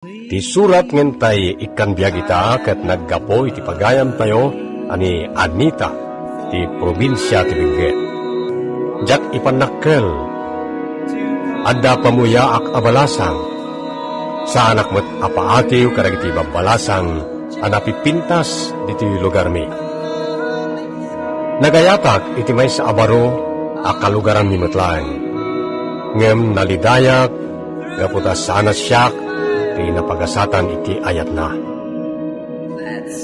Ti surat ngentay ikan biag ita ket naggapo iti pagayam tayo ani Anita ti probinsya ti Benguet. Jak ipanakkel adda pamuya ak abalasang sa anak met apaatiw karag iti babalasang anapipintas diti lugar mi. Nagayatak iti may sa abaro akalugaran mi metlaeng. Ngem nalidayak gaputa sana siyak ti napagasatan iti ayat na.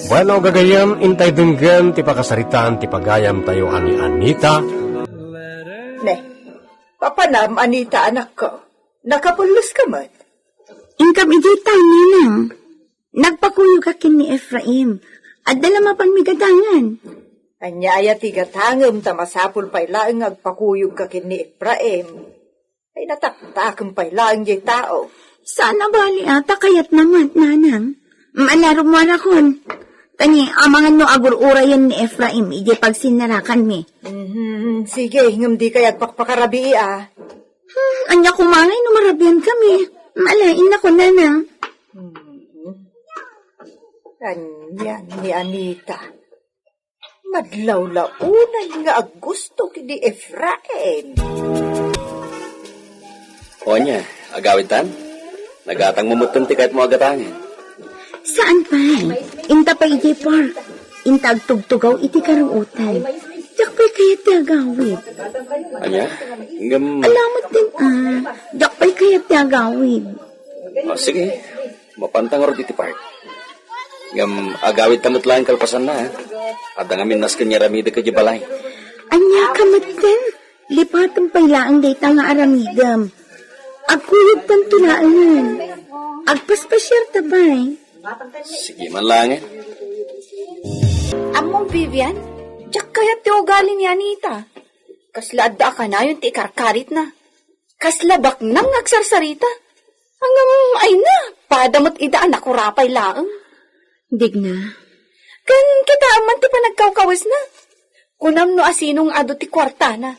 Bueno, gagayam intay denggan ti pakasaritaan ti pagayam tayo ani Anita. Ne, papanam Anita anak ko. Nakapulos ka man. Ingkam ijita ninang. Nagpakuyo ka kin ni Efraim. At dalamapan mi gadangan. Anya aya ti gatangem tamasapul pay laeng agpakuyog ka kin ni Efraim. Ay nataktakem pay laeng jay tao. Sana bali ata kayat naman, nanang. Malaro mo arakon. Tani, amangan no agururayan ni Efraim, ije pag sinarakan mi. Sige, ngam di kayag pakpakarabi Anya kumangay no marabian kami. Malain ako, nanang. Anya ni Anita. Madlawlaunan nga agusto kini Efraim. O nya, agawitan? Nagatang mumutan ti kahit mo agatangan. Saan pa? Inta pa ije park. Inta agtugtugaw iti karuutan. Diyak pa'y kayat ti agawid. Anya? Ngam... Alamat din Diyak pa'y kayat ti agawid. O sige, mapantang ro iti park. Ngam agawid tamot lang kalpasan na. At ang amin nas kanya ramida ka balay. Anya kamaten. Lipatan pa'y laang dayta nga aramidam. Agkuyog tantulaan. Agpaspasyar tabay. Sige man lang eh. Among Vivian, diyak kaya ti ugali ni Anita. Kasla adda ka na yun ti karkarit na. Kasla bak nang agsarsarita. Hanggang ay na, padamot ida anak kurapay laang. Digna. Kan kita aman ti panagkawkawas na. Kunam no asinong ado ti kwarta na.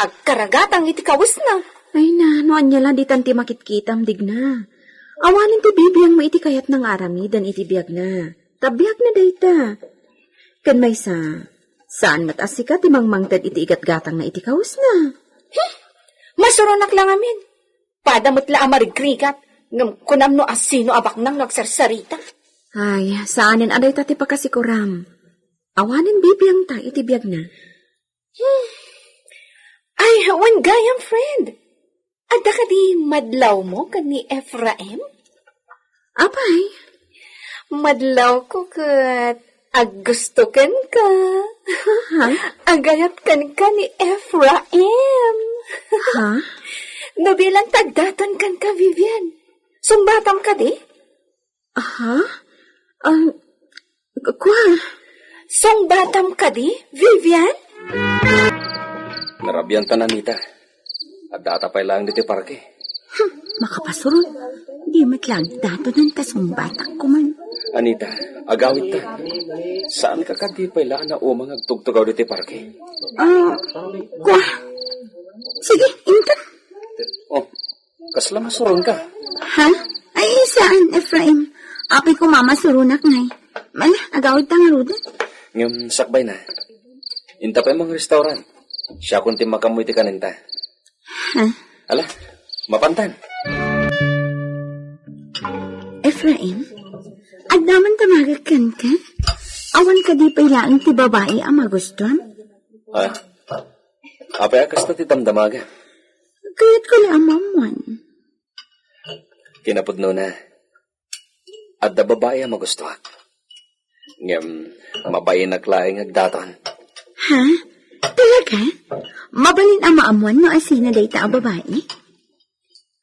Agkaragatang iti kawas na. Ay na, no anya lang di tanti makitkitam, digna. Awanin ti bibiyang mo iti kayat ng arami dan iti biyag na. Tabiyag na dayta. Kan may saan matasika ti mangmangtad iti igatgatang na iti kawas na. Masuronak lang amin. Padamot la amarigrigat. Ngam kunam no asino abak nang nagsarsarita. Ay, saanin aday tati pakasikuram. Awanin bibiyang ta iti biyag na. Ay, wan gayam friend. Adda ka di madlaw mo kan ni Efraim? Apay? Madlaw ko kat agustukan ka. Agayat kan ka ni Efraim. Ha? Nabilang tagdaton kan ka, Vivian. Sumbatam ka di? Aha? Kwa? Sumbatam ka di, Vivian? Narabiyan ta na Anita. At datapay lang dito parke. Makapasurod. Di matlang dato ng kasumbatak ko man. Anita, agawid ta. Saan ka kadipay laan na umang agtugtugaw dito parke? Kwa? Sige, inta. Oh, kasla masuron ka. Ha? Ay, saan, Efraim? Apay ko mama surunak ngay. Mala, agawid ta nga ruda. Ngam sakbay na. Inta pa yung mga restaurant. Siya kunti makamoy ti kaninta. Ha? Ala, mapantan. Efraim? Agdaman tamagakan ka? Awan ka di pailaan ti babae ang magustuhan? Ha? Apay akas na ti damdamaga. Kaya't ko lang amamuan. Kinapudno na. At da babae ang magustuhan. Ngam, mabayin na klaing agdaton. Ha? Talaga? Mabalin ang maamuan no asina dayta ang babae?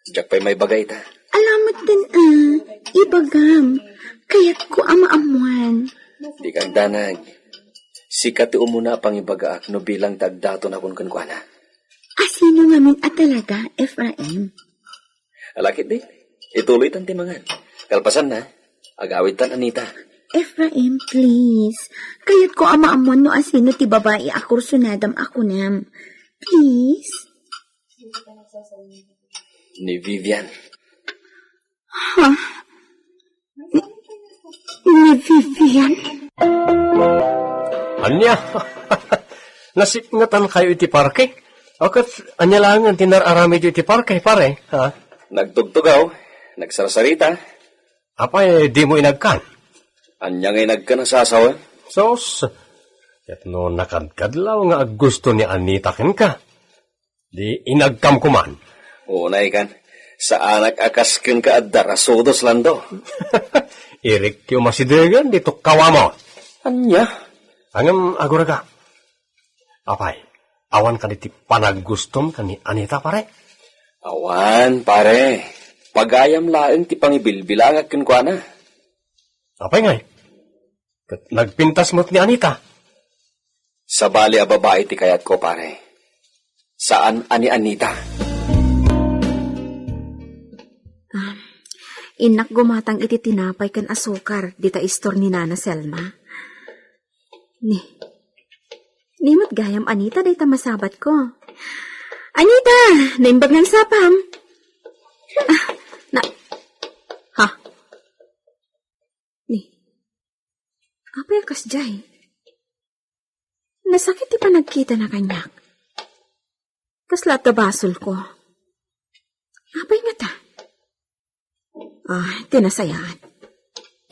Diyak pa'y may bagay ta. Alamat din ibagam. Kaya't ko ang maamuan. Di kang danag. Sikat ti umuna pang ibagaak no bilang tagdaton akong kankwana. Asino ngamin at talaga, Efraim? Alakit di. Ituloy tan timangan. Kalpasan na. Agawid tan Anita. Efraim, please. Kaya't ko ang maamuan no asino ti babae akursunadam ako nam. Please? Ni Vivian. Ha? Vivian? Anya, nasipngatan kayo iti parke? Akat, anya lang ang tinararami iti parke, pare. Ha? Nagtugtugaw, nagsarsarita, Apay, di mo inagkan. anya ngay nagkanasasawa. Sos, ket no nakadkadlaw nga gusto ni Anita ken ka. Di inagkam kuman. Unay kan, sa anak akas ken ka adda rasudos lando. Irik yung masidegan dito kawamo. Anya? Angam aguraga. Apay, awan ka diti panagustom ka ni Anita, pare. Awan, pare. Pagayam laeng ti pangibilbilangag ken kuana. Apay ngay. Ket nagpintas mo't ni Anita. Sa bali a babae ti kayat ko, pare. Saan ani Anita? Inak gumatang iti tinapay kan asukar dita istor ni Nana Selma. Ni mo't gayam Anita dayta masabat ko. Anita, naimbag ng sapam. Ha? Apay akas jay. Nasakit ti pa nagkita na kanyak. Kaslat na basol ko. Apay nga ta? Tinasayaan.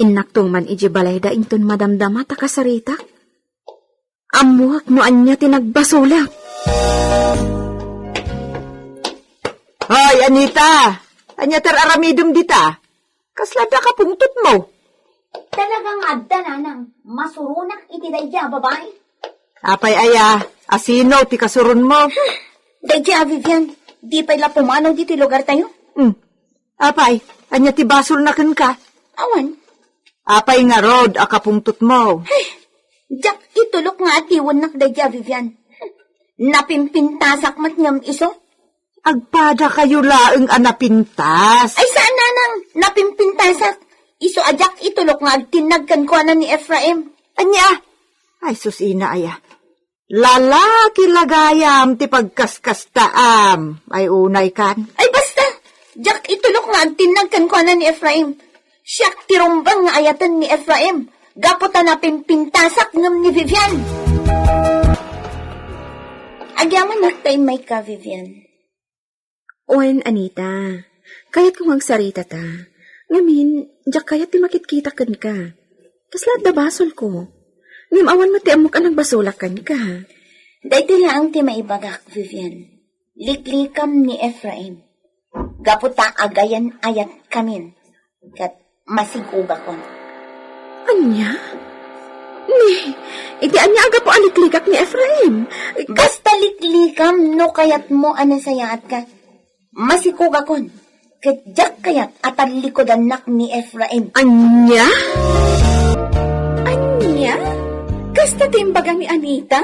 Innaktuman iji balay da inton madamdama ta kasarita. Amuak no anya tinagbasulak. Hoy, Anita! Anya aramidum dita. Kaslada ka pungtot mo. Talagang adda na nang masurunak iti dayja babae. Apay aya, asino ti kasurun mo. Dayja, Vivian, di pa ila pumanaw dito lugar tayo. Apay, anya ti basol na ken ka. Awan, Apay nga rod, akapungtot mo. jak itulok nga atiwan nak dayja, Vivian. Napimpintasak mat ngam iso. Agpada kayo laeng anapintas. Ay saan na nang napimpintasak? Iso ajak itulok nga tinagkan ko na ni Ephraim. Anya? Ay, susina aya. Lalaki lagayam ti pagkaskastaam. Ay unay kan. Ay basta, jak itulok nga tinagkan ko na ni Ephraim. Siyak tirumbang nga ayatan ni Ephraim. Gapota na pimpintasak ngam ni Vivian. Agyaman naktay may ka, Vivian. Oen, Anita. Kayat kong ang sarita ta. Ngamin, jak kayat ti makitkita kan ka. Kaslat da basol ko. Ngam awan mo ti amok anang basulakan ka. Dahil lang ti maibagak, Vivian. Liklikam ni Ephraim. Gaputa agayan ayat kamin. Kat masiguga kon. Anya? Iti anya aga po aliklikak ni Ephraim. Basta liklikam no kayat mo anasayat ka. Masikuga kon. Kadyak kayat atan likodan nak ni Ephraim. Anya? Anya? Kasta timbagang ni Anita?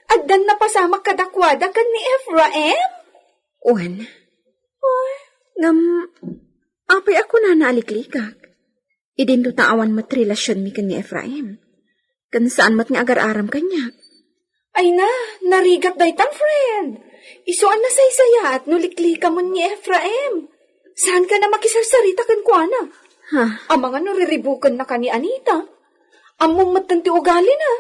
Addan na pasamak kadakwada kan ni Ephraim? Oen. Ngam, apay ako na naaliklikak. Idin ta awan mat relasyon mi kan ni Ephraim. Kan saan mat nga agar-aram kanya. Ay na, narigat daytan friend. Isuan na saysayat no liklika mo ni Ephraim. Saan ka na makisarsarita kan kuana? Amangan no riribukan na ka ni Anita. Among matanti ugali na.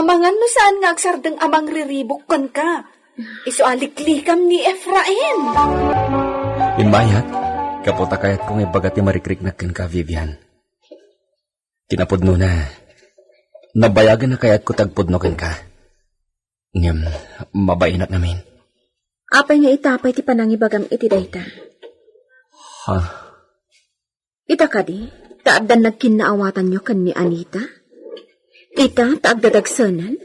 Amangan no saan nga agsardeng amang riribukan ka. Isualiklikam ni Ephraim. Imayat, kaputa kayat kong ibagati marikrik na ken ka, Vivian. Tinapudno na. Nabayagan na kayat ko tagpudno ken ka. Ngem, mabainat namin. Apay nga itapay ti panangibagam iti dayta. Ha? Ita kadi, taaddan nagkinaawatan nyo kan ni Anita? Ita, taagdadagsanan?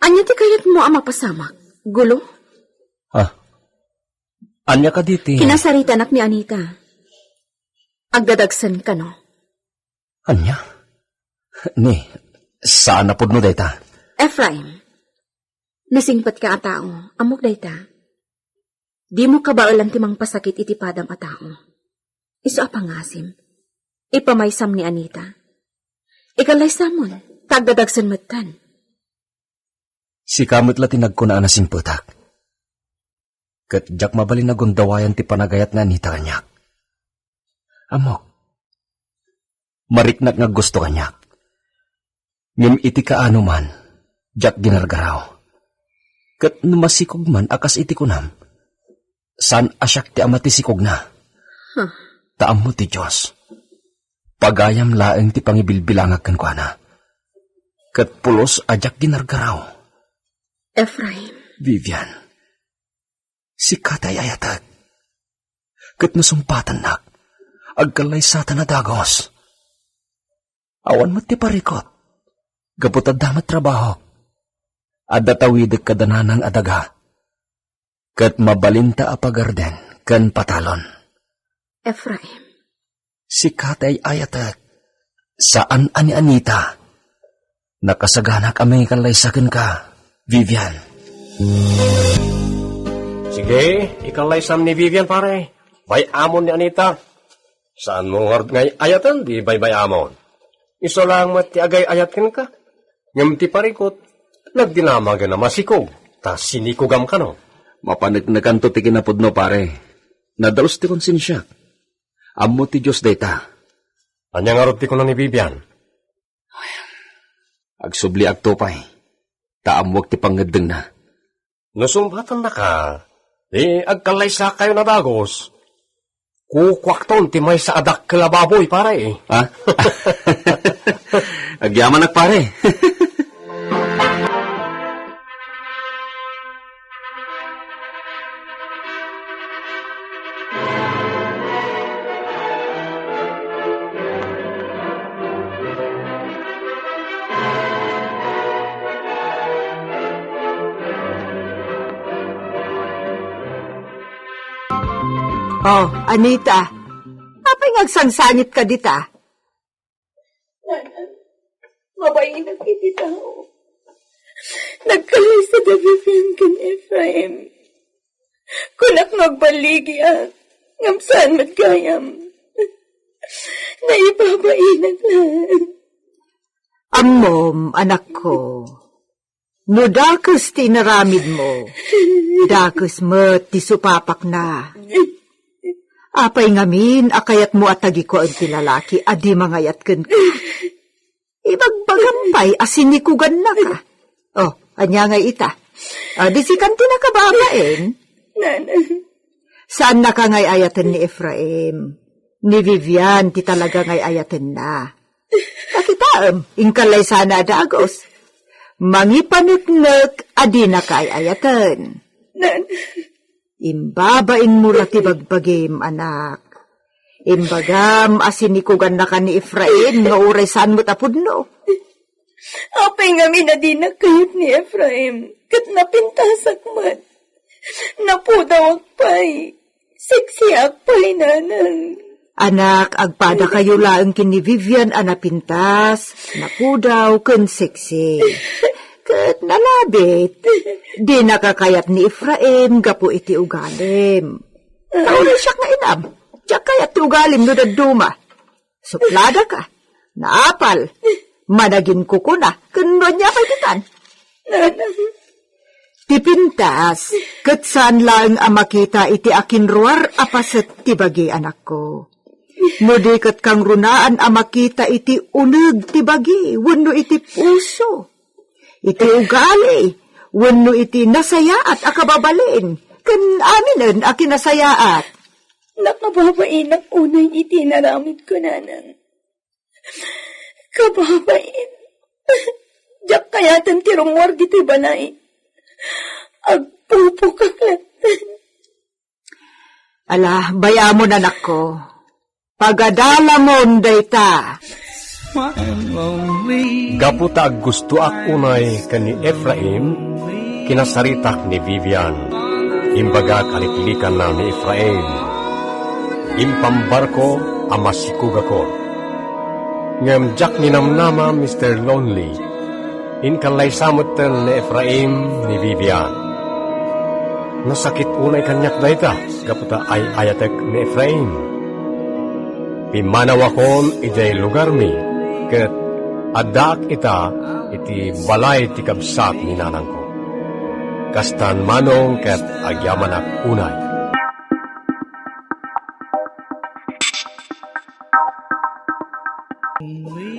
Anya ti kayat mo ang mapasamak? Gulo? Ha? Anya ka diti? Kinasarita anak ni Anita. Agdadagsan ka no? Anya? Ni, saan na pudno dayta? Ephraim, nasingpat ka a tao, amok dayta. Di mo kabaalan timang pasakit iti padam a tao. Isu apangasim. Ipamaysam ni Anita. Ikalay samon, tagdadagsan matan. Si kamot la tinagkunaan na simputak. Kat jak mabalin na gundawayan ti panagayat na Anita kanyak. Amok, mariknak nga gusto kanyak. Ngem iti kaano man, jak ginargaraw. Kat numasikog man akas iti kunam, san asyak ti ama ti sikog na. Taam mo ti Diyos. Pagayam laeng ti pangibilbilangag kan kwa na. Kat pulos ajak ginargaraw. Ephraim, Vivian, si katay ayatag. Kat nasumpatan nak, agkalay satan na dagos. Awan mo ti parikot, gaputad damat trabaho. Adda tawidig kadananang adaga. Kat mabalinta apagarden kan patalon. Ephraim, Si katay ayatag, saan ani Anita? Nakasagana kami kalaysakin ka, Vivian. Sige, ikalaysam ni Vivian pare. Bay amon ni Anita. Saan mo ngard ngay ayatan, di bay amon. Iso lang mat ti agay ayatkin ka. Ngam ti parikot, nagdinamaga na masikog. Ta sinikugam ka no. Mapanagnagan to ti kinapudno pare. Nadalos ti konsensya. Amo ti Diyos data. Anya nga ti ko na ni Vivian. Agsubli agtopay. Taamwag ti pangadeng na. Nasumbatan na ka. Agkalaysa kayo na dagos. Kukwakton ti may sa adak kalababoy pare. Ha? Agyaman pare. Oh, Anita, apay ngagsangsangit ka dita? Mabayin ang kiti tao. Nagkalay sa Vivian kan Ephraim. Kunak magbaligi at ngamsaan matgayam. Naibabainag lang. Amom, anak ko, no dakus ti naramid mo, dakus mo ti supapak na. Apay ngamin, akayat mo atagi ko ang tilalaki, adi mangayat ken ka. Ibagbagampay, asinikugan na ka. Oh, anya nga ita. Di si kanti na kababain. Nanay. Saan na ka ngay ayatan ni Ephraim? Ni Vivian, ti talaga ngay ayatan na. Nakitaam, ingkalay sana dagos. Mangipanutnuk, adi na kay ayatan. Nanay. Imbabain mo rati bagbagim, anak. Imbagam, asinikugan na ka ni Ephraim, nga uresan mo tapudno. Apay nga minadinak kayot ni Ephraim, kat napintasak man. Napudawag pa'y, siksi akpay nanang. Anak, agpada kayo laang kini Vivian anapintas, napudaw kun seksi. Kat nalabit, di nakakayat ni Ephraim, gapo iti ugalim. Naulo siya nga inam, diyak kayat ti ugalim no daduma. Suplada ka, naapal, managin kuko na, kuno niya pa'y titan. Tipintas, kat saan lang ang makita iti akin ruar apaset ti bagi anak ko. No di kat kang runaan ang makita iti uneg ti bagi, wano iti puso. Iti ugali, wano iti nasayaat akababalin, kan aminen aki nasayaat. Nakababain ang unay iti naramid ko nanang. Kababain. Diyak kayatan ti rumor giti balay. Agpupukak lang. Ala, baya mo na nako. Pagadala mo dayta. Gaputa gusto ak unay kani Ephraim, kinasaritak ni Vivian. Imbaga kaliklikan na ni Ephraim. Impambarko amasikug ako. Ngem jak ni namnama Mr. Lonely. Inkalay samutel ni Ephraim ni Vivian. Nasakit unay kanyak dayta, gaputa ay ayatek ni Ephraim. Pimanawakon ijay lugar mi, ket adak ita iti balay ti kabsat ni nanang ko. Kastan manong ket agyamanak unay.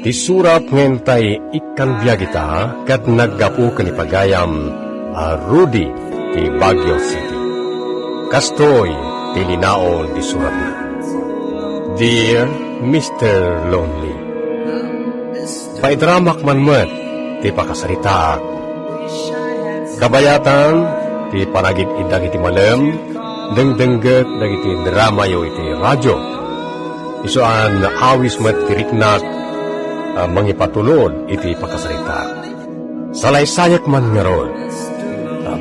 Ti surat ngentay ikan biyagita kat naggapu kanipagayam Rudy ti Baguio City. Kastoy ti linaon ti surat na. Dear Mr. Lonely, paidramak man met ti pakasaritaak. Kabayatan ti panagid idag iti malem, dengdengget dagiti drama yo iti radyo. Isuan awis met tiriknak mangipatulod iti pakasaritaak. Salay-sayak man ngaron.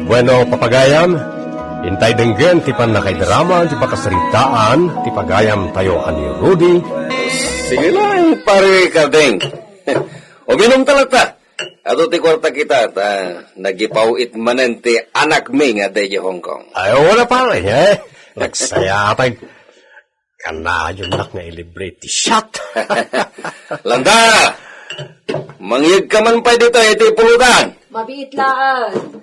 Bueno, papagayam, intay denggen ti panakaidrama ti pakasaritaan ti pagayam tayo ani Rudy. Sige lang, pare Kardeng. Uminom talata. Ato ti kwarta kita, nagipawit manen ti anak mi nga de Hong Kong. Ay, wala pare, eh. Nagsaya atay. Kanayon nak nga ilibre ti shot. Landa! Mangyag ka man pa dito, iti pulutan. Mabiitlaan.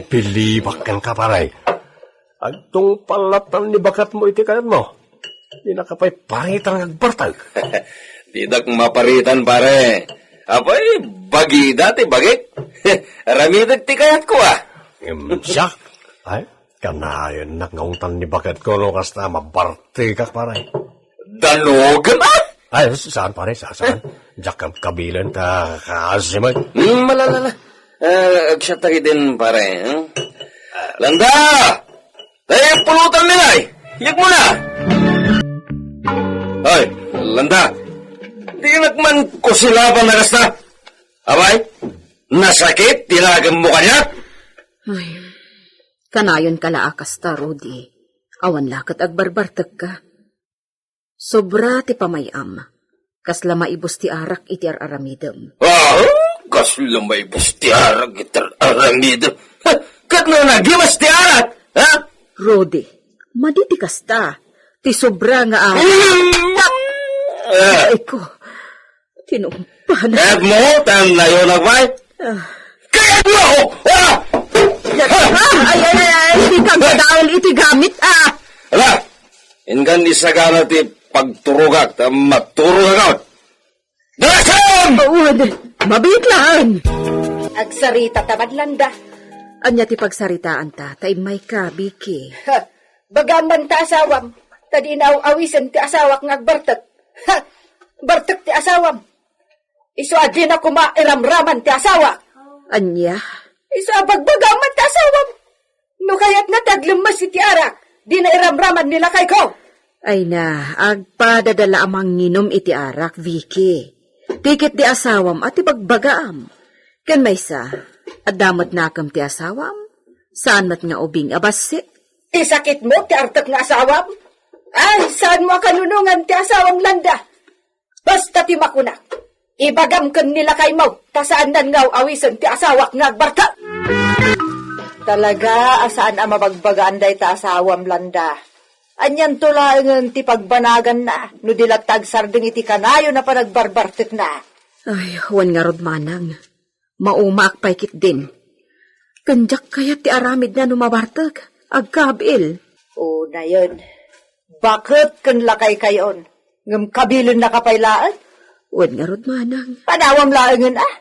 Pilibak kan ka, pare. Agtong palatan ni bakat mo iti kanat mo. Di nakapay pangit ang agbartag. Didak maparitan, pare. Apay, bagi dati, bagik. Ramidag ti kayat ko, ah. Siya. Ay, kanayon nak ngaungtan ni bakat ko no kasta mabarte ka, pare. Dalogan, ah! Ay, saan, pare? Saan? Diyak kabilan ta kaasiman. Malalala. Agsatagi din, pare. Landa! Tayo pulutan nila, eh. Yak mo na! Hoy, Landa! Di nagman kusilaban na kasta. Abay, nasakit, tinagam mo kanya? Ay, kanayon kalaakas ta, Rudy. Awan lakat agbarbartag ka. Sobra ti pamayam. Kasla maibos ti arak iti aramidem. Kasla maibos ti arak iti aramidem. Kat na nagimas ti arak, ha? Rudy, maditi kasta. Ti sobra nga arak. Ay ko, tinumpa na. Kayat mo, tan na yun agbay? Kayat mo! Ay, hindi kang dahil iti gamit, ah! Ala, ingan isagana ti pagturugak, maturugak out. Dalasam! Uwad, mabitlaan! Agsarita tamad landa. Anya ti pagsaritaan ta, taimay ka, Biki. Ha, bagaman ta asawam. Tadi awisan ti asawak ng agbartak. Ha, bartak ti asawam. Isu adin ako mairamraman ti asawak. Anya? Isu abagbagaman ti asawam. No kaya't nataglumas iti arak. Di na iramraman nila kay ko. Ay na, agpadadala amang nginom iti arak, Vicky. Tikit di asawam at ibagbagaam. Kan may sa, adamot nakam ti asawam? Saan mat nga ubing abasi? Isakit mo ti artak nga asawam? Ay, saan mo kanunungan ti asawang landa? Basta ti makunak. Ibagam kan nila kay mo, tasaan nan ngaw awisan ti asawak nga agbarta. Talaga, asaan ang mabagbagaan day ta asawam landa? Anyan tulangan ti pagbanagan na, no dilat tagsarding iti kanayo na panagbarbartik na. Ay, huwan nga rod manang. Maumaak paikit din. Kanjak kaya ti aramid na numabartag. Agkabil. O na yun. Bakit kan lakay kayon? Ngam kabilin na kapaylaan? Huwan nga rod manang. Panawam laangan ah.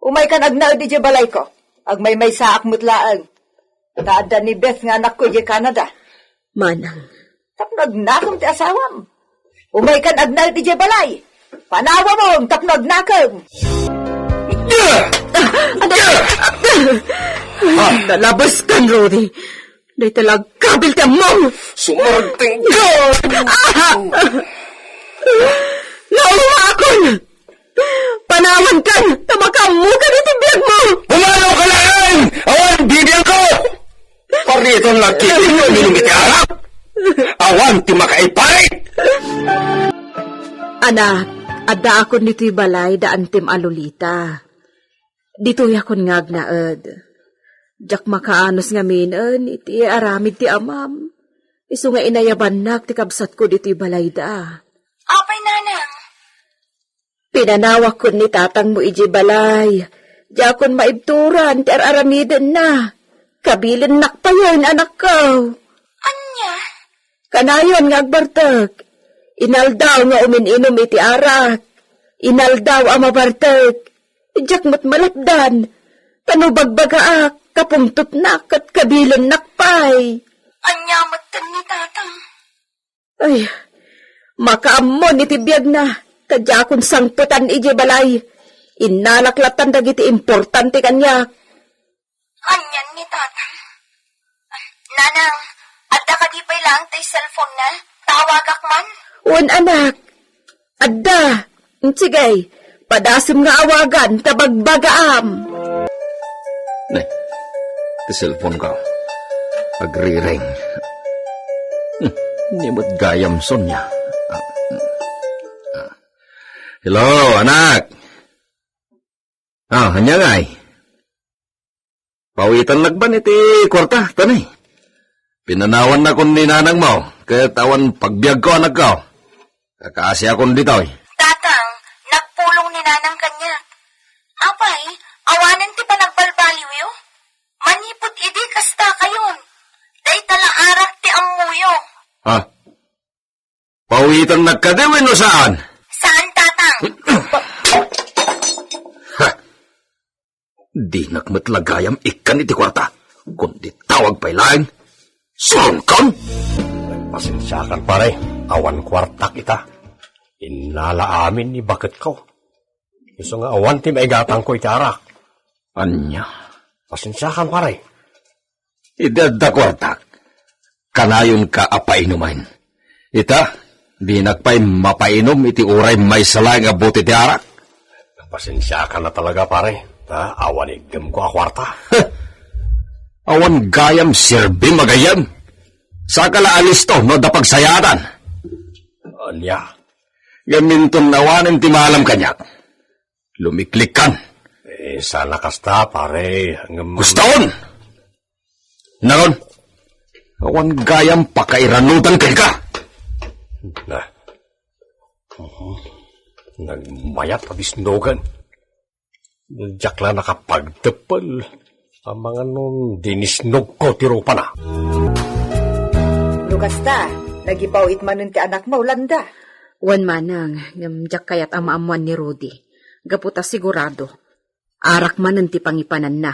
Umay kan agnaod di balay ko. Agmay may saak mutlaang. Taada ni Beth nga anak ko di Canada. Manang. Tapnog nakam ti asawam. Umay kan agnaod di balay. Panawa mo, tapnog nakam. Nalabas kan, Rudy. Day talag kabil ka mo. Sumarting Naumakon! Panawan kan na makamukan iti biyag mo. Pumanaw ka lang! Awan, bibiyang ko! Parito laki, minum iti harap! Awan, ti makaiparit! Anak, adda akon nito'y balay daan tim alulita. Dito'y akon ngag naed. Jak makaanos nga minan, iti aramid ti amam. Isu nga inayabanak ti kabsat ko dito'y balay da. Apay nanang. Pinanawak ko ni tatang mo iji balay. Di akon maibturan ti aramiden na. Kabilin nakpayon anak ko. Anya? Kanayon nga agbartag. Inaldaw nga umininom iti arak. Inaldaw ang mabartek. Ijak mo't malapdan. Panubagbagaak, kapungtot nak at kabilan nakpay. Anyamat kan ni tatang. Ay, makaamon iti biyag na. Tadya akong sangputan iji balay. Inalaklatan dagiti importante kanya. Anyan ni tatang. Nanang, adda ka di pa'y lang tay cellphone na? Tawagak man? Un anak, adda, sige, padasim nga awagan, tabagbagaam. Nay, ti cellphone ka. Agri-ring. Nimot gayam Sonya. Hello, anak. Hanya ngay. Pawitan nagban iti kwarta, tanay. Pinanawan na kun ni nanang mo, kaya tawan pagbiag ko anak ko. Kakaasi akong dito eh. Tatang, nagpulong ni nanang kanya. Apay, awanan ti pa nagbalbaliw yo? Manipot idi kasta kayon. Day tala arak ti amuyo. Ha? Pawitan nagkadewin o saan? Saan, tatang? Di nakmatlagayam ikan iti kwarta. Kundi tawag pa'y lain. Songkon! Pasensyakan pare, awan kwarta kita. Inala amin ni bakit ko. Gusto nga awan ti maigatang ko itarak. Anya? Pasensyakan pare. Idadda kwarta. Kanayon ka apainuman. Ita, di nagpay mapainom iti uray may salay nga buti ti arak. Pasensyakan na talaga pare. Awan igam ko a kwarta. Awan gayam sirbi magayam. Sakala alis to no da pagsayatan. Anya, Gaminton nawanan ti malam kanyak. Lumiklik kan. sana kasta pare. Gustaon! Naron, awan gayam pakairanutan kay ka. Na. Nagmayat pa bisnogan. Jakla nakapagtepel. Ang mga nun dinisnog ko tirupa na. Lukasta, nagipaw itmanon ti anak mo, landa. Wan manang, ngamjak kayat ang maamuan ni Rudy. Gaputa sigurado. Arak manan ti pangipanan na.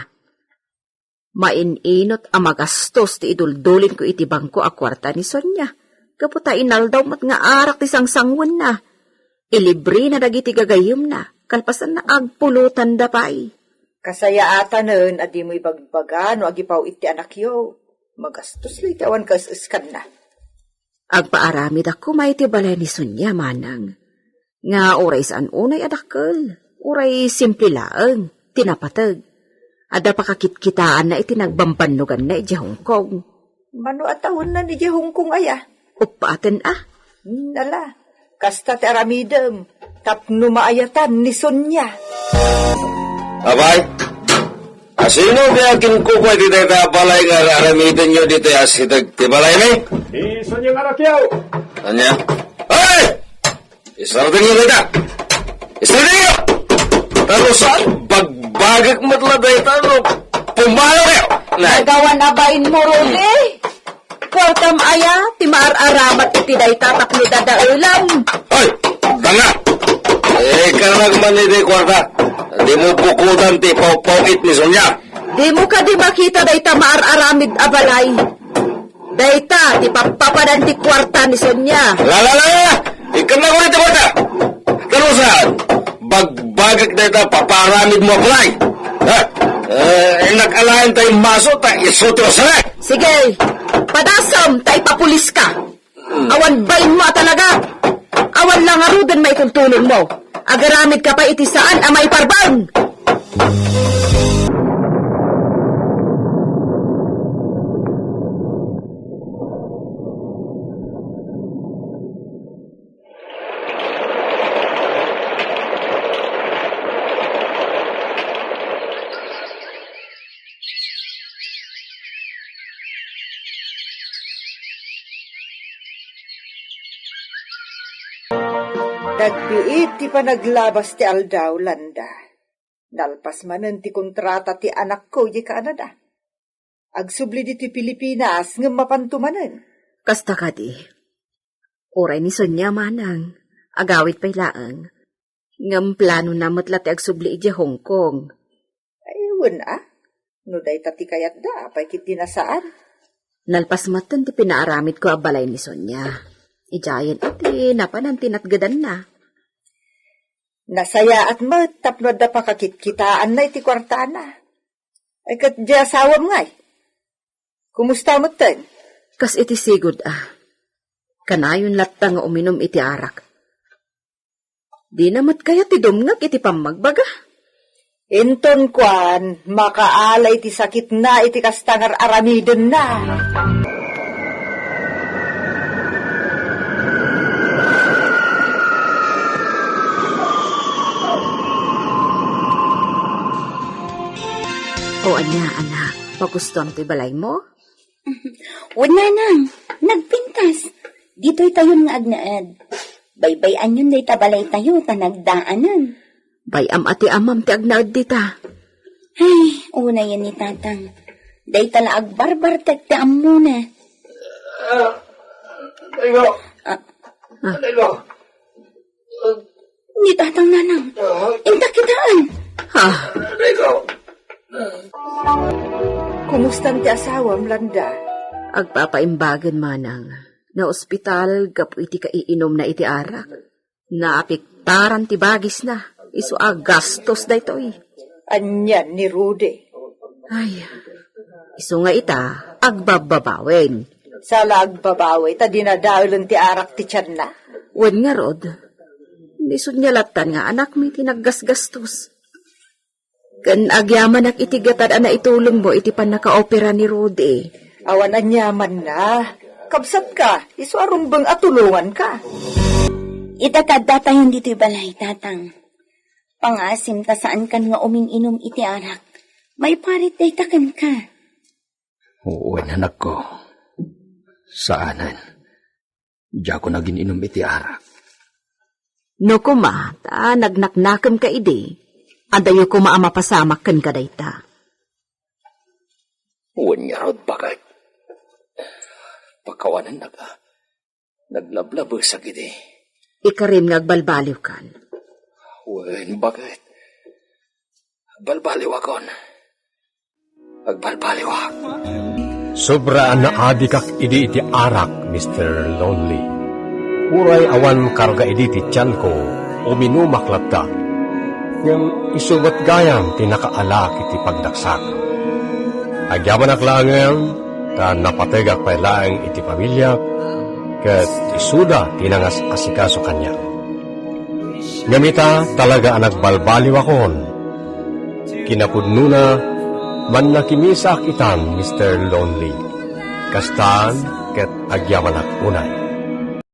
Maininot ang magastos ti iduldulin ko iti bangko a kwarta ni Sonya. Gaputa inaldaw mat nga arak ti sangsangwan na. Ilibre na dagiti gagayom na. Kalpasan na agpulutan da pa'y. Kasaya ata nun, adi mo ibagbaga, no agipaw iti anak yo. Magastos li, tawan kasiskan na. Agpaaramid ako may ti balay ni Sonya manang. Nga oray saan unay adakkel. Uray simple laeng, tinapatag. Ada pakakitkitaan na itinagbambanlugan na iti Hong Kong. Mano atawon na ni Hong Kong aya? Upaten Nala, kasta ti aramidem, tapno maayatan ni Sonya. Abay, asino biyakin ko pa dito ta balay nga aramitin nyo dito asitag ti balay ni? Iso niyang anak yaw! Anya? Ay! Isarating nyo dito! Isarating nyo! Tano saan? Bagbagak matladay tano. Pumalo kayo! Nagawan na bain mo, Rudy? Kwartam aya, timaar-aramat iti day tatapno dadaulam. Ay! Tanga! Karagman iti kwarta. Di mo bukutan ti pawpawit ni Sonya. Di mo ka di makita day tamaar-aramid abalay. Dayta, ti papapadan ti kwarta ni Sonya. La! Ikan na ko rin ti kwarta! Tano saan? Bagbagak na ito, paparamid mo apply. Ha? Nag-alayan tayong maso, tayo isutro sana. Sige, padasam, tay papulis ka. Awan bain mo talaga. Awan lang arudan may tuntunin mo. Agaramid ka pa iti saan amay parbang. Dagbiit ti panaglabas ti aldaw, landa. Nalpas manen ti kontrata ti anak ko, di Canada. Agsubli di ti Pilipinas, ng mapantumanen. Kasta ka di. Oray ni Sonya manang, agawit pa'y laang. Ngam plano na matlati ag subli iti Hong Kong. Ay, wala. No day tati kayat da, apay kit dinasaan. Nalpas matan ti pinaaramid ko abalay ni Sonya. Ijayan iti napanan tinatgadan na. Nasaya at tapno da pakakitkitaan na iti kwartana. Ay kat di asawam ngay. Kumusta mo ten? Kas iti sigod Kanayon latta nga uminom iti arak. Di namat kaya ti dumngag iti pamagbaga. Inton kwan, makaalay iti sakit na iti kastangar aramiden na. O anya, anak, pagustuhan ti balay mo? Wala nang, nagpintas. Dito'y tayon nga agnaad. Baybayan yun day tabalay tayo, tanagdaanan. Bayam ati amam ti agnaad dita. Ay, una yan ni tatang. Day tala agbarbar tagtaam muna. Ni tatang nanang, inta kitaan. Ha? Kumusta ti asawam, Landa? Agpapaimbagan manang. Na ospital, gapu iti kaiinom na iti arak. Naapiktaran ti bagis na. Isu gastos da ito Anyan ni Rudy. Ay, isu nga ita, agbababawin. Sa lagbabaway, ta dinadawil ti arak ti tiyan na. Wen nga rod, nisod niya latan nga anak mi tinaggasgastos. Kan agyaman ak itigatad na itulong mo iti panaka-opera ni Rudy. Awan anyaman na. Kabsat ka, isu arumbang atulungan ka. Itatadda tayo dito'y balay, tatang. Pangasim ta saan kan nga uming-inom iti arak. May parit day takan ka. Oo, anak ko. Saanan? Diya ko naging inom iti arak. No kuma, ta nagnaknakam ka ide. Adayo kuma amapasamak kan kadayta. Uwan niya rod bakit? Pagkawanan naglablabo sa gidi. Ikarim ngagbalbaliw kan. Uwan, bakit? Balbaliw akon. Agbalbaliw ak. Sobraan na adikak idi iti arak, Mr. Lonely. Uray awan karga idi ti tiyan ko, uminumak latta. Ngam isubat gayam tinakaalak iti pagdaksak. Agyaman aklangan, ta napategak pa laeng iti pamilya, ket isuda tinangas asikaso kanya. Ngamita talaga anak balbaliw akon. Kinapudno na man nakimisak itan, Mr. Lonely. Kastaan ket agyaman ak unay.